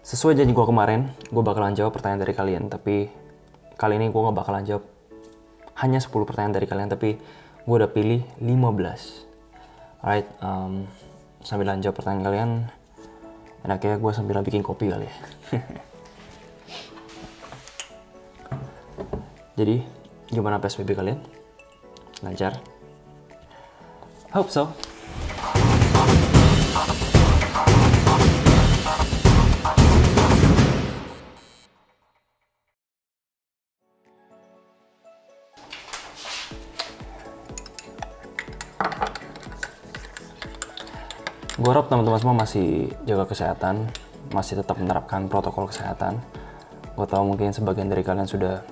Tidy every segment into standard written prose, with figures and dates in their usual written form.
Sesuai janji gue kemarin, gue bakalan jawab pertanyaan dari kalian. Tapi kali ini gue gak bakalan jawab hanya 10 pertanyaan dari kalian, tapi gue udah pilih 15. Alright, sambilan jawab pertanyaan kalian, enaknya gue sambilan bikin kopi kali ya. Jadi, gimana PSBB kalian? Lancar? Hope so. Gue harap teman-teman semua masih jaga kesehatan, masih tetap menerapkan protokol kesehatan. Gue tahu mungkin sebagian dari kalian sudah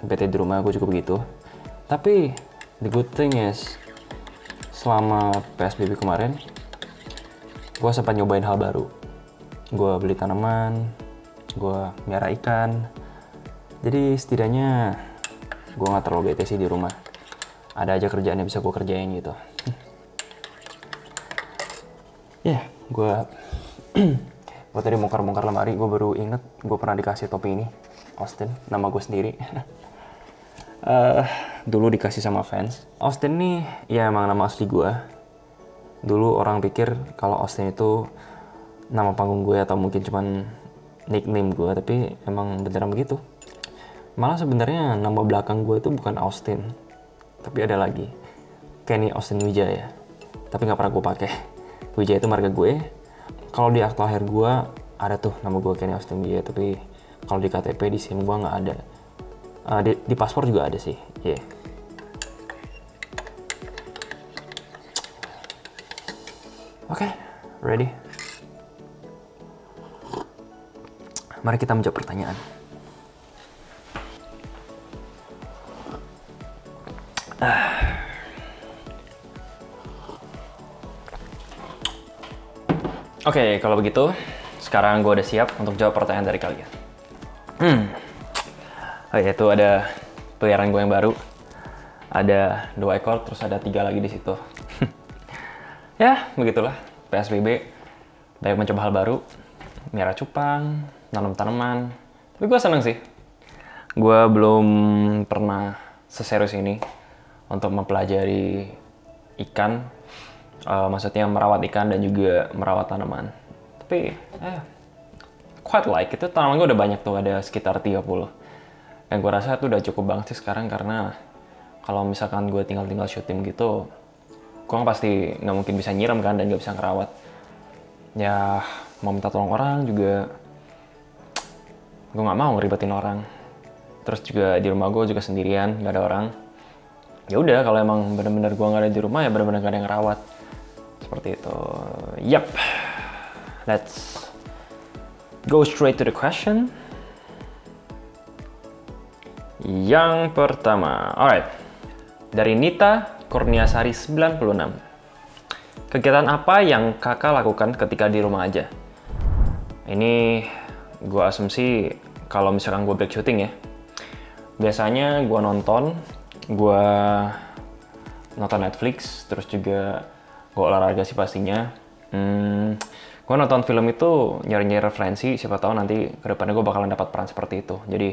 bete di rumah, gue juga begitu. Tapi the good thing is, selama PSBB kemarin, gue sempat nyobain hal baru. Gue beli tanaman, gue miara ikan. Jadi setidaknya gue gak terlalu bete sih di rumah. Ada aja kerjaan yang bisa gue kerjain gitu. Ya, gue tadi bongkar-bongkar lemari, gue baru inget gue pernah dikasih topi ini, Austin, nama gue sendiri. Dulu dikasih sama fans. Austin nih, ya emang nama asli gue. Dulu orang pikir kalau Austin itu nama panggung gue atau mungkin cuman nickname gue, tapi emang beneran begitu. Malah sebenarnya nama belakang gue itu bukan Austin, tapi ada lagi, Kenny Austin Wijaya. Tapi nggak pernah gue pakai. Wijaya itu marga gue. Kalau di akta lahir gue ada tuh nama gue Kenny Austin Wijaya, tapi kalau di KTP di SIM gue nggak ada. Di paspor juga ada sih. Yeah. Oke, ready? Mari kita menjawab pertanyaan. Oke, kalau begitu, sekarang gue udah siap untuk jawab pertanyaan dari kalian. Oh ya, itu ada peliharaan gue yang baru. Ada 2 ekor, terus ada 3 lagi di situ. Ya, begitulah. PSBB, banyak mencoba hal baru. Miara cupang, nanam tanaman. Tapi gue seneng sih. Gue belum pernah seserius ini untuk mempelajari ikan. Maksudnya merawat ikan dan juga merawat tanaman. Tapi, quite like. Itu tanaman gue udah banyak tuh, ada sekitar 30. Dan gue rasa itu udah cukup banget sih sekarang, karena kalau misalkan gue tinggal syuting gitu, gue kan pasti nggak mungkin bisa nyiram kan, dan nggak bisa ngerawat. Ya, mau minta tolong orang juga, gue nggak mau ngeribetin orang. Terus juga di rumah gue juga sendirian, nggak ada orang. Ya udah, kalau emang bener-bener gue nggak ada di rumah, ya bener-bener nggak ada yang ngerawat. Seperti itu. Yup. Let's go straight to the question. Yang pertama, alright. Dari Nita Kurniasari 96. Kegiatan apa yang kakak lakukan ketika di rumah aja? Ini gue asumsi kalau misalkan gue break shooting ya. Biasanya gue nonton Netflix, terus juga gue olahraga sih pastinya. Gue nonton film itu nyari-nyari referensi, siapa tahu nanti kedepannya gue bakalan dapat peran seperti itu. Jadi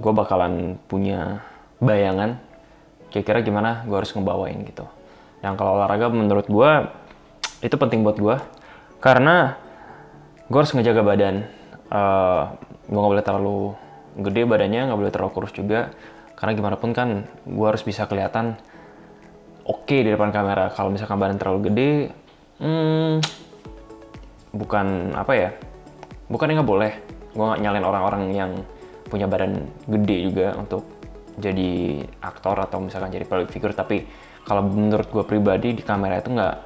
gue bakalan punya bayangan kira-kira gimana gue harus ngebawain gitu. Yang kalau olahraga menurut gue itu penting buat gue, karena gue harus ngejaga badan. Gue nggak boleh terlalu gede badannya, nggak boleh terlalu kurus juga, karena gimana pun kan gue harus bisa kelihatan oke di depan kamera. Kalau misalkan badan terlalu gede, bukan yang nggak boleh. Gue nggak nyalain orang-orang yang punya badan gede juga untuk jadi aktor atau misalkan jadi public figure, tapi kalau menurut gue pribadi di kamera itu nggak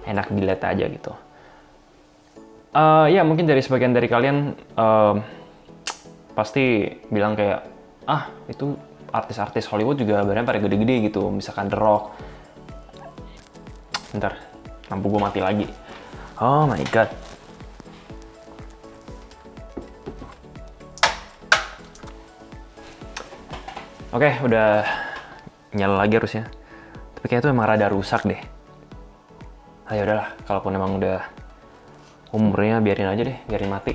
enak dilihat aja gitu. Ya mungkin dari sebagian dari kalian pasti bilang kayak, itu artis-artis Hollywood juga badannya pada gede-gede gitu, misalkan The Rock. Bentar, lampu gue mati lagi. Oh my god. Oke, udah nyala lagi harusnya. Tapi kayaknya itu emang rada rusak deh. Ya udahlah, kalaupun emang udah umurnya biarin aja deh, biarin mati.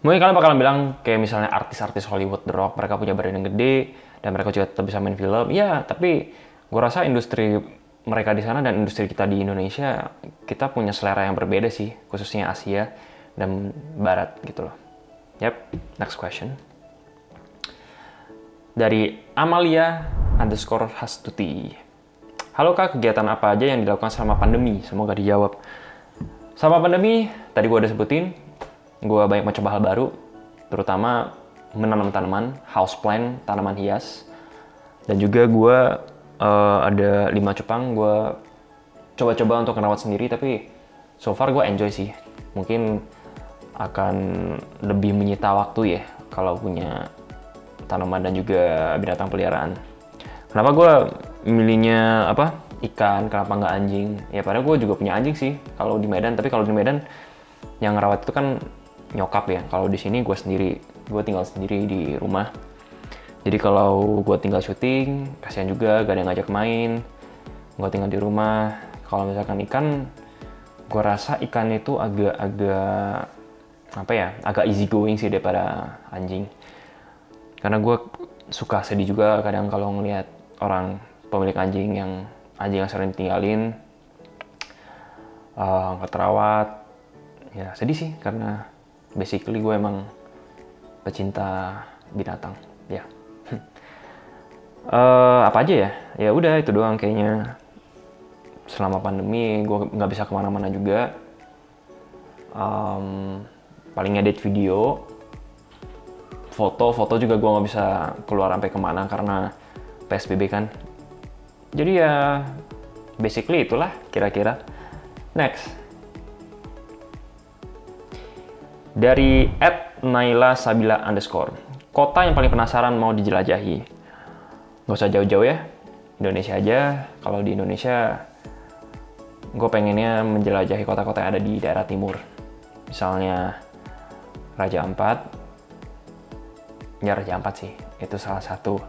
Mungkin kalian bakalan bilang kayak misalnya artis-artis Hollywood, The Rock, mereka punya badan yang gede dan mereka juga tetap bisa main film. Ya, tapi gue rasa industri mereka di sana dan industri kita di Indonesia, kita punya selera yang berbeda sih, khususnya Asia dan Barat gitu loh. Yap, next question. Dari Amalia_Hastuti. Halo Kak, kegiatan apa aja yang dilakukan selama pandemi? Semoga dijawab. Selama pandemi, tadi gue udah sebutin, gue banyak mencoba hal baru, terutama menanam tanaman, houseplant, tanaman hias. Dan juga gue ada 5 cupang, gue coba-coba untuk ngerawat sendiri, tapi so far gue enjoy sih. Mungkin akan lebih menyita waktu ya, kalau punya tanaman dan juga binatang peliharaan. Kenapa gue milihnya ikan, kenapa nggak anjing? Ya padahal gue juga punya anjing sih kalau di Medan, tapi kalau di Medan yang ngerawat itu kan nyokap ya. Kalau di sini gue sendiri, gue tinggal sendiri di rumah. Jadi kalau gue tinggal syuting, kasihan juga gak ada yang ngajak main. Gue tinggal di rumah. Kalau misalkan ikan, gue rasa ikan itu agak easy going sih daripada anjing. Karena gue suka sedih juga kadang kalau ngelihat orang pemilik anjing yang sering ditinggalin, nggak terawat. Ya sedih sih, karena basically gue emang pecinta binatang ya. Apa aja ya? Ya udah itu doang kayaknya. Selama pandemi gue nggak bisa kemana-mana juga. Paling edit video, foto juga gue nggak bisa keluar sampai kemana karena PSBB kan. Jadi ya basically itulah kira-kira. Next. Dari @naila_sabila_. Kota yang paling penasaran mau dijelajahi? Gak usah jauh-jauh ya, Indonesia aja. Kalau di Indonesia, gue pengennya menjelajahi kota-kota yang ada di daerah timur. Misalnya Raja Ampat. Ya Raja Ampat sih, itu salah satu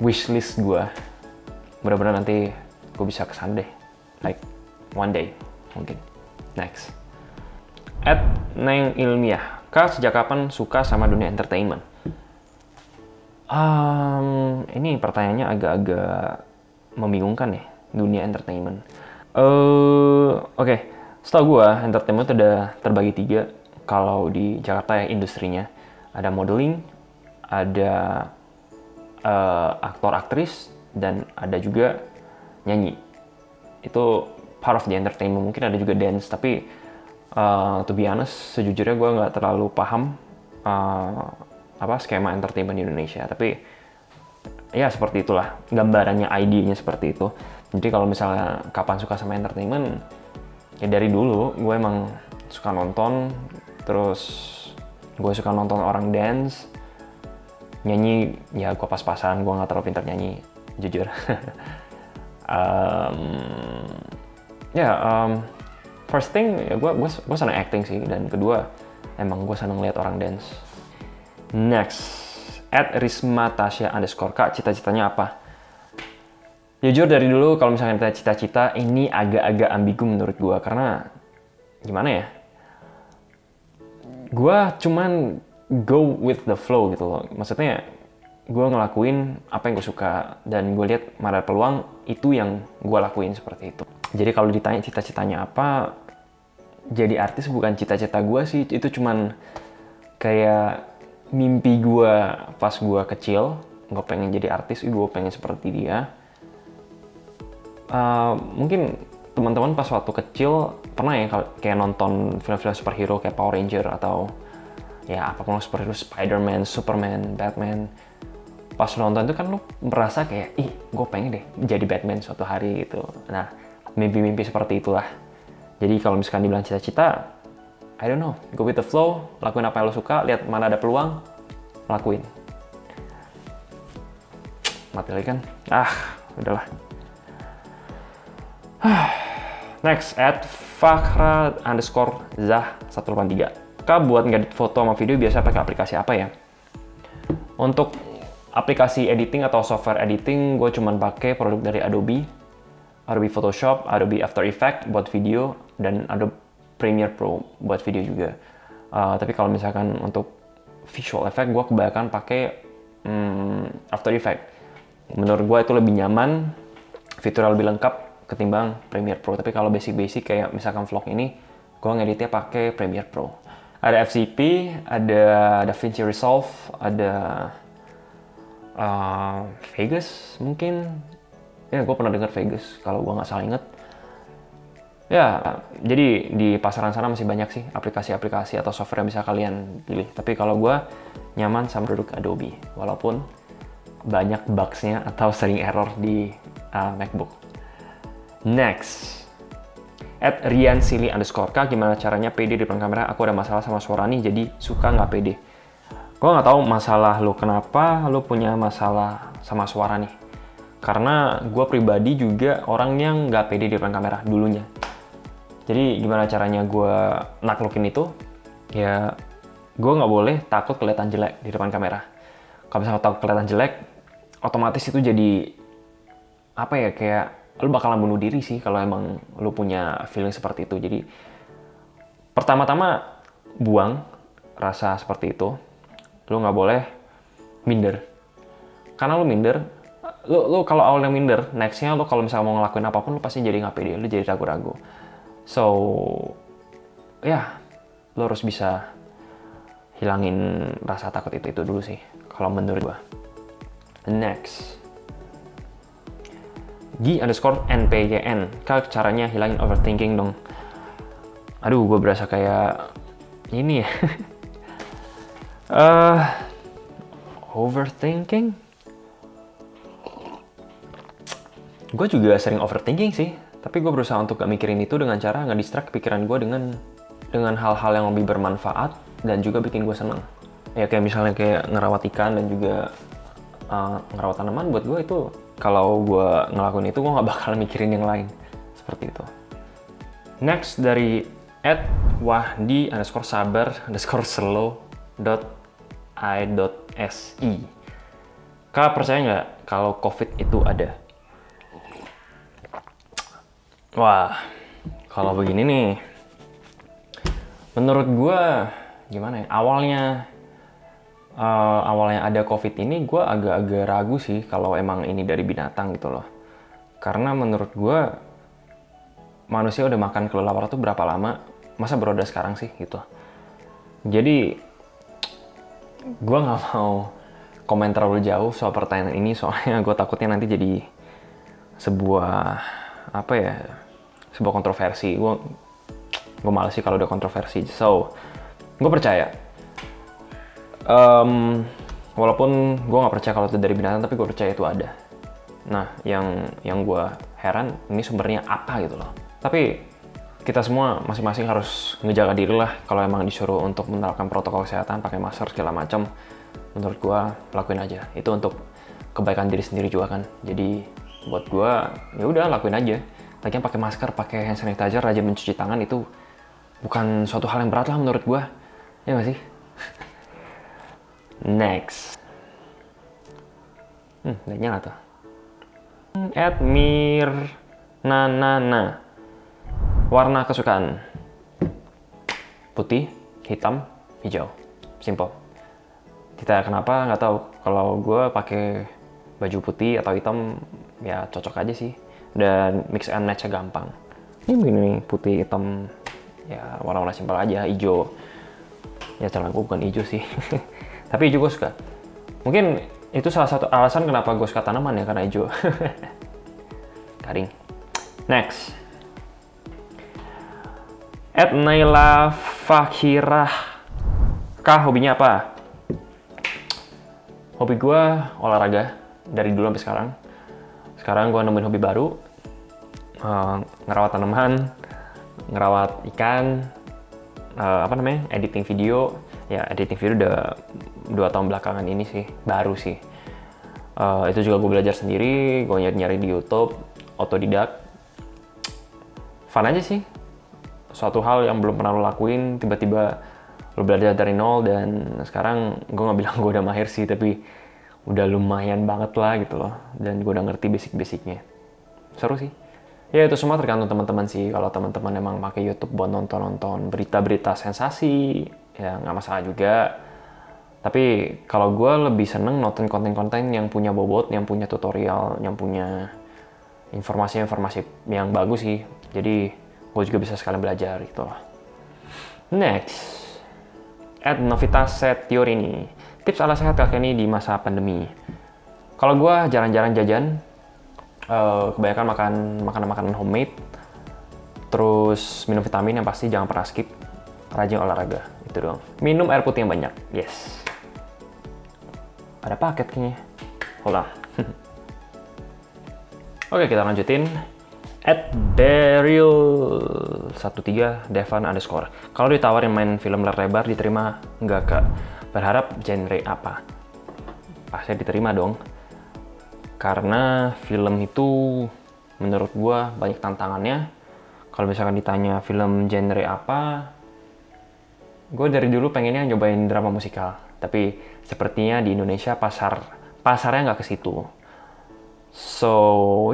wishlist gue. Mudah-mudahan nanti gue bisa kesana deh, like one day mungkin. Next. @nengilmiah. Kak, sejak kapan suka sama dunia entertainment? Ini pertanyaannya agak-agak membingungkan ya, dunia entertainment. Oke. Setahu gue, entertainment itu ada terbagi 3. Kalau di Jakarta ya industrinya. Ada modeling, ada aktor, aktris, dan ada juga nyanyi. Itu part of the entertainment. Mungkin ada juga dance, tapi to be honest, sejujurnya gue nggak terlalu paham skema entertainment di Indonesia. Tapi ya seperti itulah gambarannya, idenya seperti itu. Jadi kalau misalnya kapan suka sama entertainment, ya dari dulu gue emang suka nonton, terus gue suka nonton orang dance, nyanyi ya gue pas-pasan, gue nggak terlalu pintar nyanyi, jujur. First thing ya gue senang acting sih, dan kedua emang gue senang lihat orang dance. Next, @rismatasya_. Kak, cita-citanya apa? Jujur dari dulu kalau misalnya kita cita-cita, ini agak-agak ambigu menurut gue, karena gimana ya? Gue cuman go with the flow gitu loh. Maksudnya gue ngelakuin apa yang gue suka, dan gue lihat mana peluang, itu yang gue lakuin seperti itu. Jadi kalau ditanya cita-citanya apa, jadi artis bukan cita-cita gue sih. Itu cuman kayak mimpi gue pas gue kecil. Gue pengen jadi artis, gue pengen seperti dia. Mungkin teman-teman pas waktu kecil pernah ya kayak nonton film-film superhero kayak Power Ranger atau ya apapun superhero, Spider-Man, Superman, Batman. Pas nonton itu kan lu merasa kayak, gue pengen deh jadi Batman suatu hari gitu. Nah, mimpi-mimpi seperti itulah. Jadi kalau misalkan dibilang cita-cita, I don't know, go with the flow, lakuin apa yang lo suka, lihat mana ada peluang, lakuin. Mati lagi kan? Udahlah. Next, @fakra_zah183. Kak, buat ngedit foto sama video biasa pakai aplikasi apa ya? Untuk aplikasi editing atau software editing, gue cuman pakai produk dari Adobe Photoshop, Adobe After Effects buat video, dan Adobe Premiere Pro buat video juga. Tapi kalau misalkan untuk visual effect, gue kebanyakan pakai After Effects. Menurut gue itu lebih nyaman, fiturnya lebih lengkap ketimbang Premiere Pro. Tapi kalau basic-basic kayak misalkan vlog ini, gue ngeditnya pakai Premiere Pro. Ada FCP, ada DaVinci Resolve, ada Vegas mungkin. Ya, gue pernah dengar Vegas kalau gue nggak salah inget. Ya, jadi di pasaran sana masih banyak sih aplikasi-aplikasi atau software yang bisa kalian pilih. Tapi kalau gue nyaman sama produk Adobe, walaupun banyak bugs-nya atau sering error di MacBook. Next, @riansili_k, gimana caranya pede di depan kamera? Aku ada masalah sama suara nih, jadi suka nggak pede. Gue nggak tahu masalah lo kenapa lo punya masalah sama suara nih. Karena gue pribadi juga orang yang nggak pede di depan kamera dulunya. Jadi gimana caranya gue naklukin itu? Ya, gue nggak boleh takut kelihatan jelek di depan kamera. Kalau misalnya takut kelihatan jelek, otomatis itu jadi apa ya, kayak lu bakalan bunuh diri sih kalau emang lu punya feeling seperti itu. Jadi pertama-tama buang rasa seperti itu. Lu nggak boleh minder. Karena lu minder, lu kalau awalnya minder, nextnya lu kalau misalnya mau ngelakuin apapun, lu pasti jadi nggak pede, lu jadi ragu-ragu. So, ya, lu harus bisa hilangin rasa takut itu dulu sih, kalau menurut gua. Next, G_NPYN, caranya hilangin overthinking dong. Aduh, gue berasa kayak ini ya. Overthinking? Gue juga sering overthinking sih, tapi gue berusaha untuk gak mikirin itu dengan cara nge-distract pikiran gue dengan hal-hal yang lebih bermanfaat dan juga bikin gue seneng. Ya kayak misalnya kayak ngerawat ikan dan juga ngerawat tanaman, buat gue itu kalau gue ngelakuin itu gue gak bakal mikirin yang lain. Seperti itu. Next dari @wahdi_sabar_slow.i.si. Kak, percaya nggak kalau COVID itu ada? Wah, kalau begini nih, menurut gue gimana ya? Awalnya ada COVID ini, gue agak-agak ragu sih kalau emang ini dari binatang gitu loh. Karena menurut gue manusia udah makan kelelawar tuh berapa lama? Masa beroda sekarang sih gitu. Jadi gue nggak mau komen terlalu jauh soal pertanyaan ini, soalnya gue takutnya nanti jadi sebuah sebuah kontroversi. Gue males sih kalau udah kontroversi. So, gue percaya. Walaupun gue nggak percaya kalau itu dari binatang, tapi gue percaya itu ada. Nah, yang gue heran, ini sumbernya apa gitu loh. Tapi kita semua masing-masing harus ngejaga diri lah. Kalau emang disuruh untuk menerapkan protokol kesehatan, pakai masker segala macam, menurut gue lakuin aja. Itu untuk kebaikan diri sendiri juga kan. Jadi buat gue ya udah lakuin aja. Lagian pakai masker, pakai hand sanitizer, rajin mencuci tangan itu bukan suatu hal yang berat lah menurut gue. Ya nggak sih? Next. Udah nyala tuh. @mirnanana. Warna kesukaan. Putih, hitam, hijau. Simple. Tidak kenapa, nggak tahu. Kalau gue pakai baju putih atau hitam, ya cocok aja sih. Dan mix and match-nya gampang. Ini begini nih, putih, hitam, ya warna-warna simpel aja. Hijau, ya celana gue bukan hijau sih. Tapi hijau gue suka. Mungkin itu salah satu alasan kenapa gue suka tanaman ya, karena hijau. Garing. Next. @Naila Fakhirah. Kah, hobinya apa? Hobi gue olahraga dari dulu sampai sekarang. Sekarang gue nemuin hobi baru, ngerawat tanaman, ngerawat ikan, editing video. Ya, editing video udah 2 tahun belakangan ini sih, baru sih. Itu juga gue belajar sendiri, gue nyari-nyari di YouTube, otodidak. Fun aja sih. Suatu hal yang belum pernah lo lakuin, tiba-tiba lo belajar dari nol, dan sekarang gue nggak bilang gue udah mahir sih, tapi udah lumayan banget lah gitu loh, dan gue udah ngerti basic-basicnya. Seru sih. Ya itu semua tergantung teman-teman sih. Kalau teman-teman emang pakai YouTube buat nonton-nonton berita-berita sensasi, ya nggak masalah juga. Tapi kalau gue lebih seneng nonton konten-konten yang punya bobot, yang punya tutorial, yang punya informasi-informasi yang bagus sih. Jadi gue juga bisa sekalian belajar gitu loh. Next, Novitas Set Teori ini. Tips ala sehat kakek ini di masa pandemi. Kalau gue jarang-jarang jajan, kebanyakan makan makanan-makanan homemade, terus minum vitamin yang pasti jangan pernah skip, rajin olahraga, itu doang. Minum air putih yang banyak, yes. Ada paket kayaknya. Hold on. Oke, kita lanjutin. @Daryl13 Devan _ Kalau ditawarin main film layar lebar, diterima nggak Kak? Berharap genre apa? Pasti diterima dong. Karena film itu menurut gua banyak tantangannya. Kalau misalkan ditanya film genre apa, gue dari dulu pengennya nyobain drama musikal. Tapi sepertinya di Indonesia pasarnya nggak ke situ. So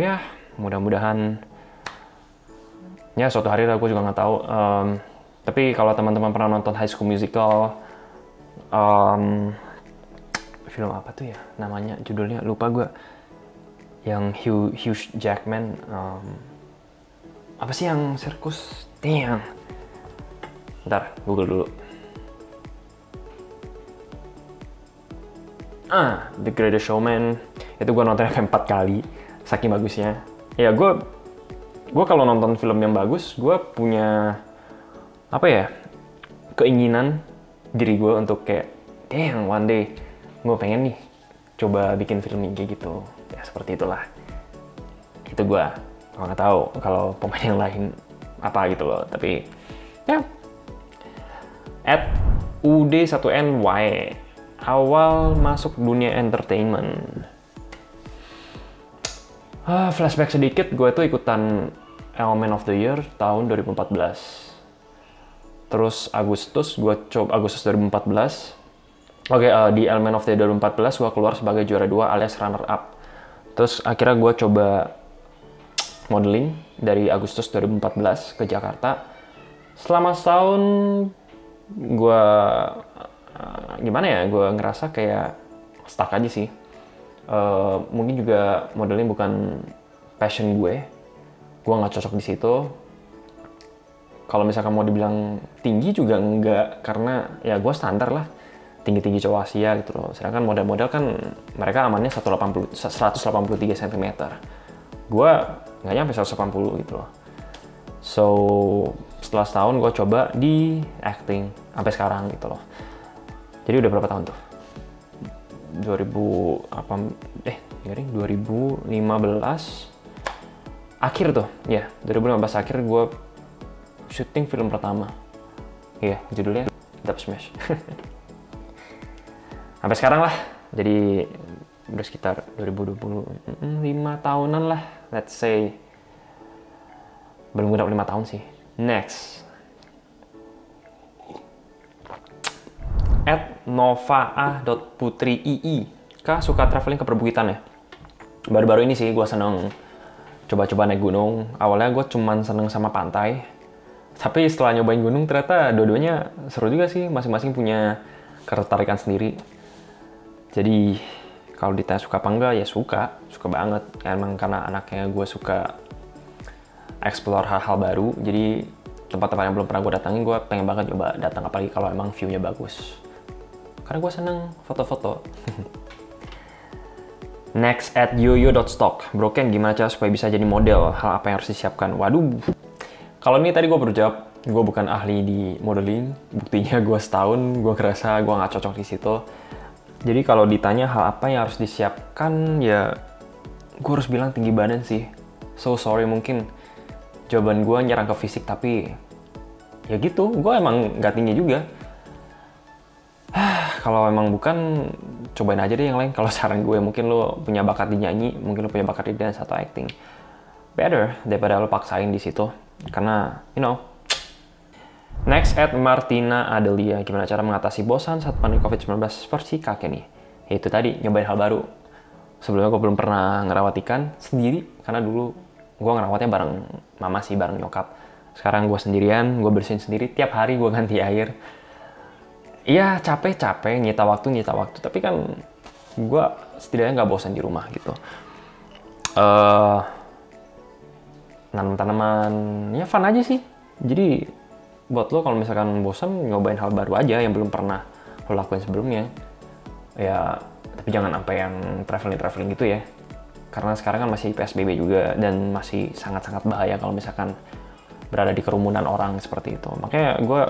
ya, mudah-mudahan ya suatu hari lah, gue juga nggak tahu. Tapi kalau teman-teman pernah nonton High School Musical, film apa tuh ya namanya, judulnya lupa gue, yang Hugh Jackman, apa sih yang sirkus? Damn. Bentar, Google dulu. The Greatest Showman. Itu gue nonton sampai 4 kali, saking bagusnya. Ya gue kalau nonton film yang bagus, gue punya apa ya, keinginan diri gue untuk kayak, damn, one day gue pengen nih coba bikin film yang kayak gitu. Ya seperti itulah. Itu gue nggak tahu kalau pemain yang lain apa gitu loh. Tapi ya, @ud1ny awal masuk dunia entertainment. Flashback sedikit, gue tuh ikutan Element of the Year tahun 2014. Terus Agustus 2014. Di Element of the Year 2014 gue keluar sebagai juara 2 alias runner up. Terus akhirnya gue coba modeling dari Agustus 2014 ke Jakarta. Selama setahun gue gue ngerasa kayak stuck aja sih. Mungkin juga modeling bukan passion gue nggak cocok di situ. Kalau misalkan mau dibilang tinggi juga enggak, karena ya gue standar lah, tinggi cowok Asia gitu loh. Sedangkan model-model kan mereka amannya 183 cm. Gue nggak nyampe 180 gitu loh. So setelah setahun gue coba di acting sampai sekarang gitu loh. Jadi udah berapa tahun tuh? 2015 akhir tuh. Ya, 2015 akhir gue syuting film pertama. Iya, judulnya Dub Smash. Sampai sekarang lah. Jadi udah sekitar 2020, 5 tahunan lah, let's say. Belum genap 5 tahun sih. Next. @novaa.putrii. Kak suka traveling ke perbukitan ya? Baru-baru ini sih gue seneng coba-coba naik gunung. Awalnya gue cuman seneng sama pantai. Tapi setelah nyobain gunung ternyata dua-duanya seru juga sih. Masing-masing punya ketertarikan sendiri. Jadi kalau ditanya suka apa enggak, ya suka banget. Emang karena anaknya gue suka explore hal-hal baru. Jadi tempat-tempat yang belum pernah gue datangin, gue pengen banget coba datang, apalagi kalau emang view-nya bagus. Karena gue seneng foto-foto. Next @yoyo.stock. Broken, gimana cara supaya bisa jadi model? Hal apa yang harus disiapkan? Waduh. Kalau ini tadi gue baru jawab. Gue bukan ahli di modeling. Buktinya gue setahun, gue ngerasa gue nggak cocok di situ. Jadi kalau ditanya hal apa yang harus disiapkan, ya gue harus bilang tinggi badan sih. So sorry, mungkin jawaban gue nyerang ke fisik, tapi ya gitu, gue emang nggak tinggi juga. Kalau emang bukan, cobain aja deh yang lain. Kalau saran gue, mungkin lo punya bakat di nyanyi, mungkin lo punya bakat di dance atau acting. Better daripada lo paksain di situ. Karena, you know. Next @Martina Adelia. Gimana cara mengatasi bosan saat pandemi COVID-19 versi kakek nih? Yaitu tadi, nyobain hal baru. Sebelumnya gue belum pernah ngerawat ikan sendiri, karena dulu gue ngerawatnya bareng mama sih, bareng nyokap. Sekarang gue sendirian, gue bersihin sendiri. Tiap hari gue ganti air. Iya capek nyita waktu, tapi kan gue setidaknya nggak bosan di rumah gitu. Nanam tanaman, ya fun aja sih. Jadi buat lo kalau misalkan bosan, nyobain hal baru aja yang belum pernah lo lakuin sebelumnya. Ya, tapi jangan sampai yang traveling gitu ya. Karena sekarang kan masih PSBB juga dan masih sangat-sangat bahaya kalau misalkan berada di kerumunan orang seperti itu. Makanya gue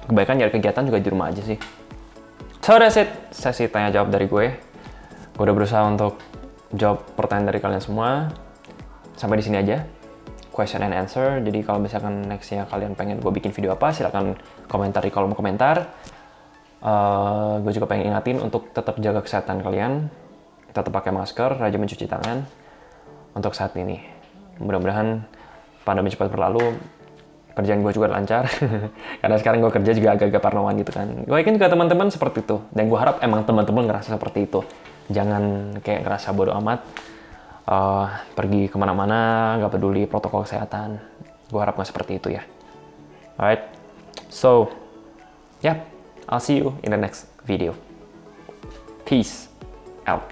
kebaikan nyari kegiatan juga di rumah aja sih. So that's it, sesi tanya jawab dari gue. Gue udah berusaha untuk jawab pertanyaan dari kalian semua. Sampai di sini aja, question and answer. Jadi kalau misalkan nextnya kalian pengen gue bikin video apa, silahkan komentar di kolom komentar. Gue juga pengen ingatin untuk tetap jaga kesehatan kalian, tetap pakai masker, rajin mencuci tangan untuk saat ini. Mudah-mudahan pandemi cepat berlalu, kerjaan gue juga lancar. Karena sekarang gue kerja juga agak-agak parnoan gitu kan. Gue yakin juga teman-teman seperti itu, dan gue harap emang teman-teman ngerasa seperti itu. Jangan kayak ngerasa bodoh amat, pergi kemana-mana, nggak peduli protokol kesehatan. Gue harap nggak seperti itu ya. Alright, so yeah, I'll see you in the next video. Peace out.